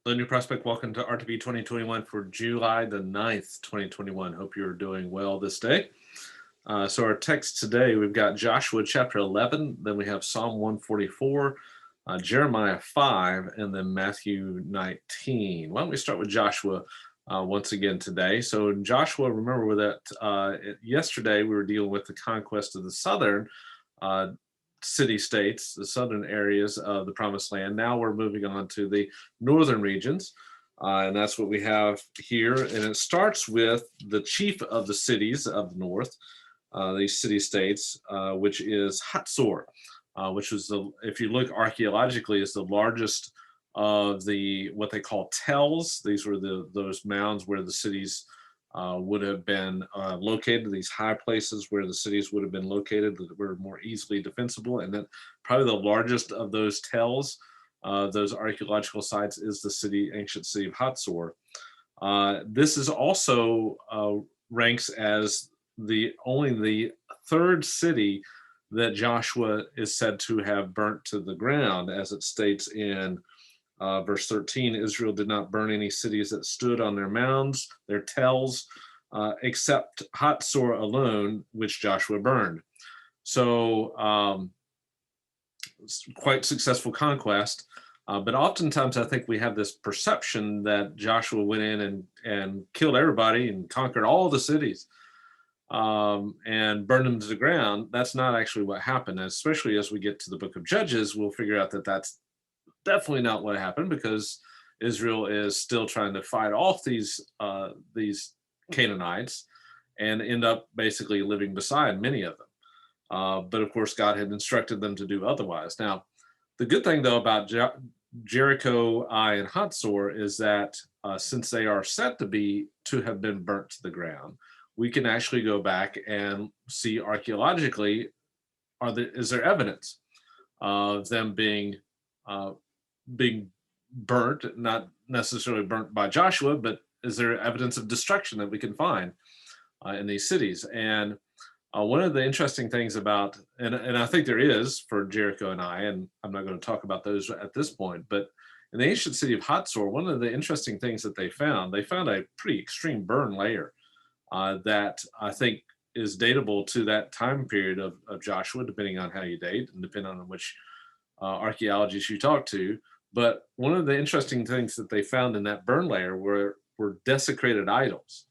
Hello, New Prospect. Welcome to RTB 2021 for July the 9th, 2021. Hope you're doing well this day. So our text today, we've got Joshua chapter 11, then we have Psalm 144, Jeremiah 5, and then Matthew 19. Why don't we start with Joshua once again today? So in Joshua, remember that yesterday we were dealing with the conquest of the southern uh, city-states, the southern areas of the Promised Land. Now we're moving on to the northern regions, and that's what we have here. And it starts with the chief of the cities of the north, these city-states, which is Hatzor, which was if you look archaeologically, is the largest of the what they call tells. These were those mounds where the cities would have been located, these high places where the cities would have been located that were more easily defensible. And then probably the largest of those tells, those archaeological sites, is the ancient city of Hatzor. This is also ranks as only the third city that Joshua is said to have burnt to the ground, as it states in verse 13. Israel did not burn any cities that stood on their mounds, their tells, except Hatzor alone, which Joshua burned. So quite successful conquest. But oftentimes I think we have this perception that Joshua went in and killed everybody and conquered all the cities and burned them to the ground. That's not actually what happened. Especially as we get to the book of Judges, we'll figure out that that's definitely not what happened, because Israel is still trying to fight off these Canaanites and end up basically living beside many of them. But of course, God had instructed them to do otherwise. Now, the good thing though about Jericho, Ai, and Hatzor is that since they are said to have been burnt to the ground, we can actually go back and see archaeologically, is there evidence of them being burnt, not necessarily burnt by Joshua, but is there evidence of destruction that we can find in these cities? And one of the interesting things about, and I think there is for Jericho and Ai, and I'm not going to talk about those at this point, but in the ancient city of Hatzor, one of the interesting things that they found a pretty extreme burn layer that I think is datable to that time period of Joshua, depending on how you date and depending on which archaeologists you talk to. But one of the interesting things that they found in that burn layer were desecrated idols.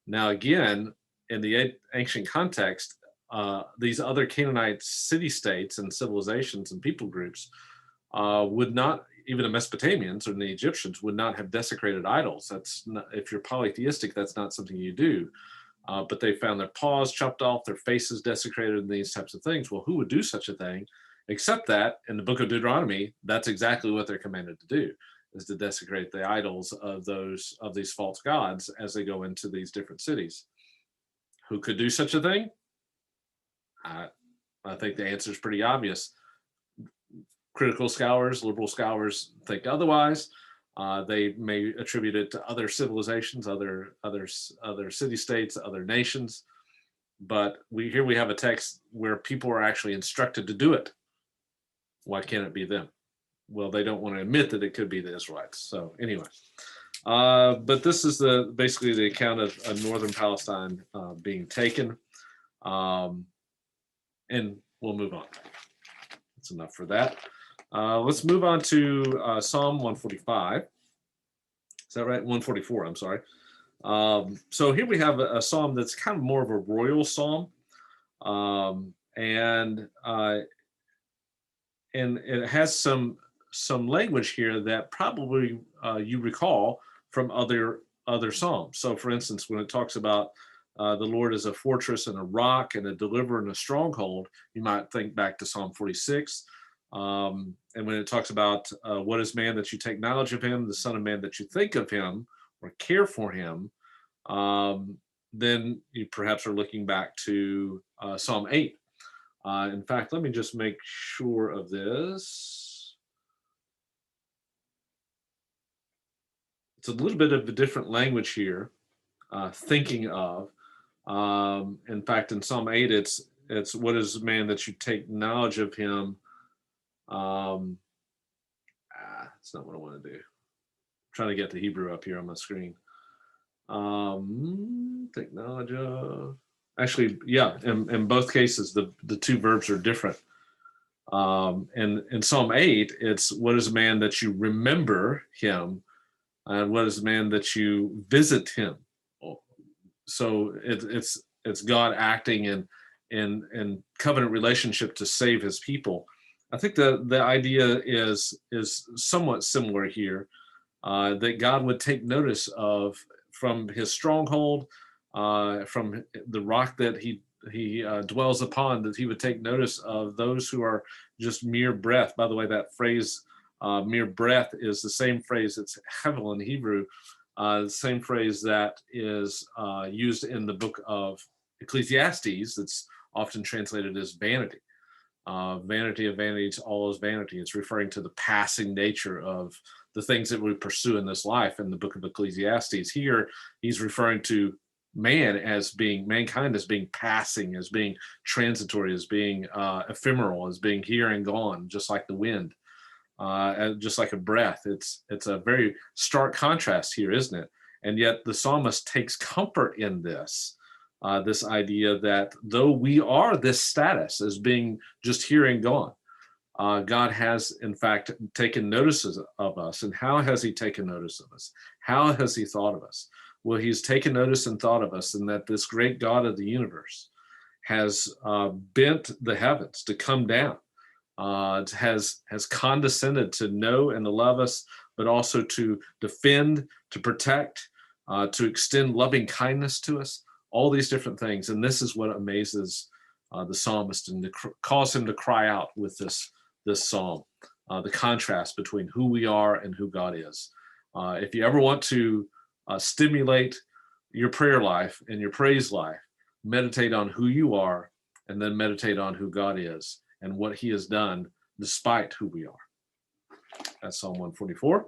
Now, again, in the ancient context, these other Canaanite city-states and civilizations and people groups would not, even the Mesopotamians or the Egyptians, would not have desecrated idols. That's not, if you're polytheistic, that's not something you do. But they found their paws chopped off, their faces desecrated, and these types of things. Well, who would do such a thing? Except that in the book of Deuteronomy, that's exactly what they're commanded to do, is to desecrate the idols of these false gods as they go into these different cities. Who could do such a thing? I think the answer is pretty obvious. Critical scholars, liberal scholars think otherwise. They may attribute it to other civilizations, other city-states, other nations. But we have a text where people are actually instructed to do it. Why can't it be them? Well, they don't want to admit that it could be the Israelites. So anyway, but this is basically the account of northern Palestine being taken, and we'll move on. That's enough for that. Let's move on to Psalm 145. Is that right? 144, I'm sorry. So here we have a psalm that's kind of more of a royal psalm, and it has some language here that probably you recall from other psalms. So, for instance, when it talks about the Lord is a fortress and a rock and a deliverer and a stronghold, you might think back to Psalm 46. And when it talks about what is man that you take knowledge of him, the Son of Man that you think of him or care for him, then you perhaps are looking back to Psalm 8. In fact, let me just make sure of this. It's a little bit of a different language here, thinking of. In fact, in Psalm 8, it's what is man that you take knowledge of him. That's not what I want to do. trying to get the Hebrew up here on my screen. Technology. Actually, yeah, in both cases, the two verbs are different. And in Psalm 8, it's what is a man that you remember him, and what is a man that you visit him. So it's God acting in covenant relationship to save his people. I think the idea is somewhat similar here, that God would take notice of from his stronghold, from the rock that he dwells upon, that he would take notice of those who are just mere breath. By the way, that phrase, mere breath, is the same phrase, it's hevel in Hebrew, the same phrase that is used in the book of Ecclesiastes, that's often translated as vanity. Vanity of vanities, all is vanity. It's referring to the passing nature of the things that we pursue in this life. In the book of Ecclesiastes, here he's referring to mankind as being passing, as being transitory, as being ephemeral, as being here and gone, just like the wind, just like a breath. It's a very stark contrast here, isn't it? And yet the psalmist takes comfort in this. This idea that though we are this status as being just here and gone, God has in fact taken notice of us. And how has he taken notice of us? How has he thought of us? Well, he's taken notice and thought of us, and that this great God of the universe has bent the heavens to come down, has condescended to know and to love us, but also to defend, to protect, to extend loving kindness to us. All these different things. And this is what amazes the psalmist and cause him to cry out with this psalm, the contrast between who we are and who God is. If you ever want to stimulate your prayer life and your praise life, meditate on who you are, and then meditate on who God is and what he has done despite who we are. That's Psalm 144.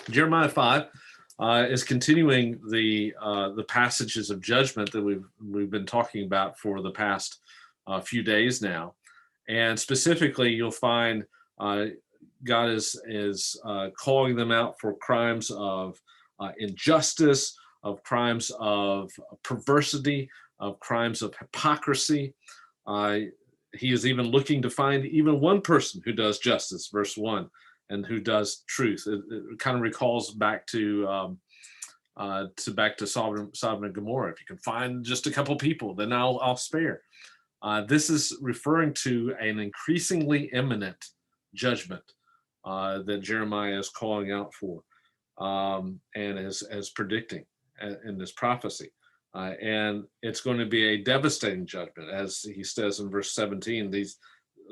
Jeremiah 5 is continuing the passages of judgment that we've been talking about for the past few days now, and specifically, you'll find God is calling them out for crimes of injustice, of crimes of perversity, of crimes of hypocrisy. He is even looking to find even one person who does justice, verse 1. And who does truth. It kind of recalls back to Sodom and Gomorrah. If you can find just a couple people, then I'll spare. This is referring to an increasingly imminent judgment that Jeremiah is calling out for, and as predicting in this prophecy. And it's going to be a devastating judgment, as he says in verse 17.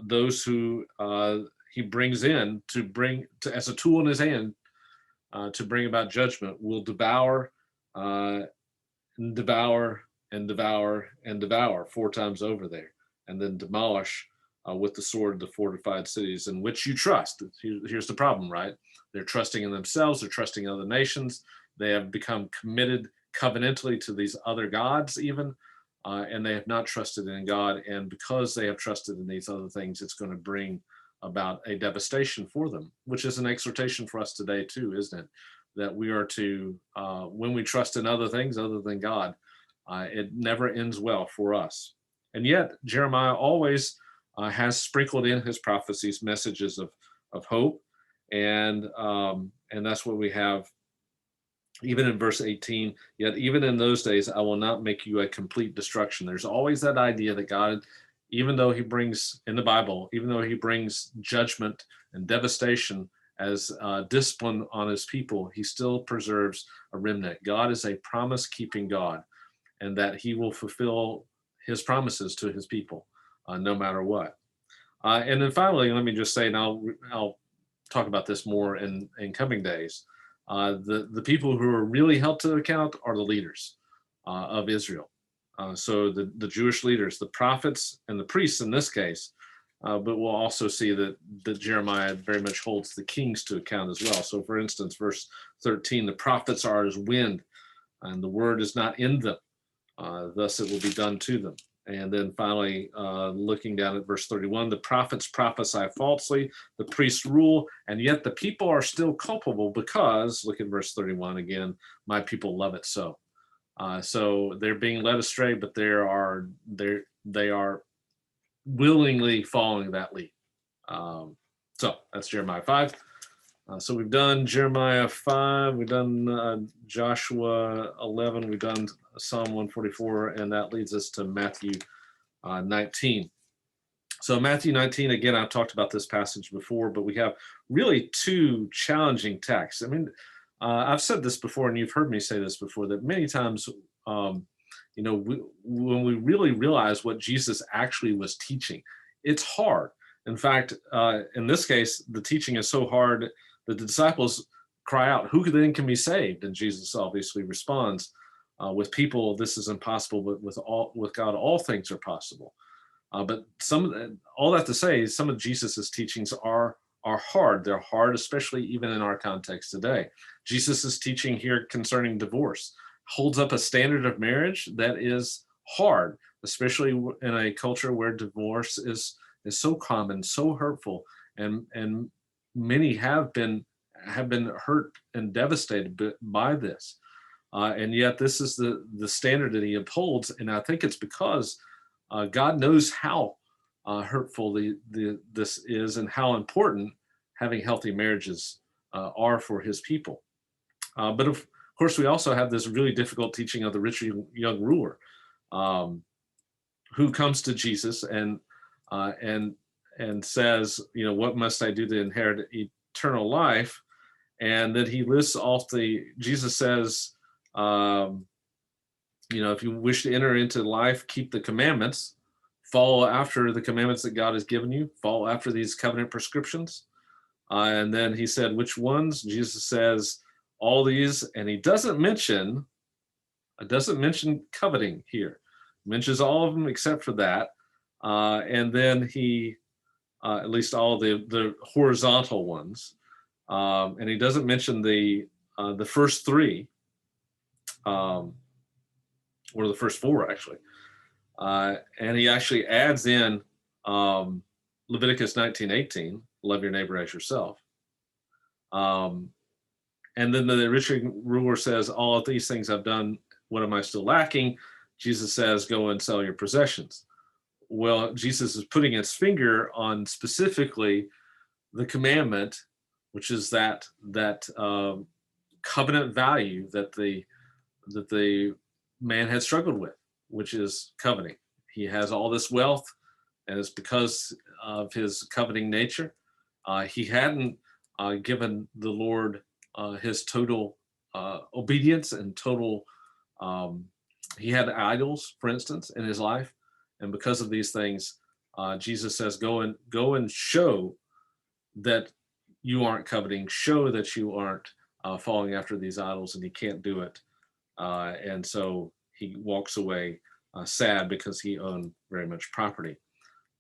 Those who he brings in as a tool in his hand to bring about judgment will devour and devour and devour and devour 4 times over there, and then demolish with the sword the fortified cities in which you trust. Here's the problem, right? They're trusting in themselves, they're trusting in other nations, they have become committed covenantally to these other gods even, and they have not trusted in God. And because they have trusted in these other things, it's going to bring about a devastation for them, which is an exhortation for us today too, isn't it? That we are to, when we trust in other things other than God, it never ends well for us. And yet Jeremiah always has sprinkled in his prophecies messages of hope, and that's what we have even in verse 18. Yet even in those days I will not make you a complete destruction. There's always that idea that God, even though he brings in the Bible, even though he brings judgment and devastation as discipline on his people, he still preserves a remnant. God is a promise-keeping God, and that he will fulfill his promises to his people no matter what. And then finally, let me just say, and I'll talk about this more in coming days, the people who are really held to account are the leaders of Israel. So the Jewish leaders, the prophets and the priests in this case, but we'll also see that Jeremiah very much holds the kings to account as well. So for instance, verse 13, the prophets are as wind, and the word is not in them, thus it will be done to them. And then finally, looking down at verse 31, the prophets prophesy falsely, the priests rule, and yet the people are still culpable because, look at verse 31 again, my people love it so. So they're being led astray, but they are willingly following that lead. So that's Jeremiah 5. So we've done Jeremiah 5, we've done Joshua 11, we've done Psalm 144, and that leads us to Matthew 19. So Matthew 19, again, I've talked about this passage before, but we have really two challenging texts. I mean, I've said this before, and you've heard me say this before, that many times, when we really realize what Jesus actually was teaching, it's hard. In fact, in this case, the teaching is so hard that the disciples cry out, who then can be saved? And Jesus obviously responds, with people, this is impossible, but with God, all things are possible. But all that to say, some of Jesus's teachings are hard. They're hard, especially even in our context today. Jesus's teaching here concerning divorce holds up a standard of marriage that is hard, especially in a culture where divorce is so common, so hurtful, and many have been hurt and devastated by this. And yet this is the standard that he upholds. And I think it's because God knows how hurtful this is and how important having healthy marriages are for his people. But of course, we also have this really difficult teaching of the rich young ruler who comes to Jesus and says, what must I do to inherit eternal life? And that he lists off Jesus says, if you wish to enter into life, keep the commandments, follow after the commandments that God has given you, follow after these covenant prescriptions. And then he said, which ones? Jesus says, all these, and he doesn't mention coveting here. He mentions all of them except for that. And then he, at least all the horizontal ones. And he doesn't mention the first three, or the first four, actually. And he actually adds in Leviticus 19:18, love your neighbor as yourself. And then the rich ruler says, all of these things I've done, what am I still lacking? Jesus says, go and sell your possessions. Well, Jesus is putting his finger on specifically the commandment, which is that covenant value that the man had struggled with, which is coveting. He has all this wealth, and it's because of his coveting nature. He hadn't given the Lord his total obedience and total. He had idols, for instance, in his life, and because of these things, Jesus says, "Go and show that you aren't coveting. Show that you aren't following after these idols," and he can't do it, and so he walks away sad because he owned very much property.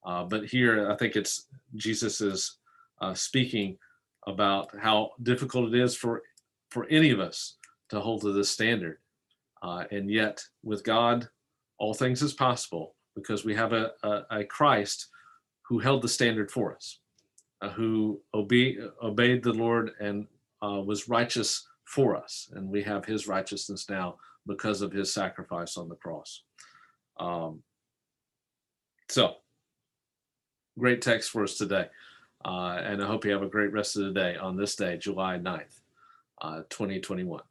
But here, I think it's Jesus is speaking about how difficult it is for any of us to hold to this standard. And yet, with God, all things is possible because we have a Christ who held the standard for us, who obeyed the Lord and was righteous for us. And we have his righteousness now because of his sacrifice on the cross. So, great text for us today. And I hope you have a great rest of the day on this day, July 9th, 2021.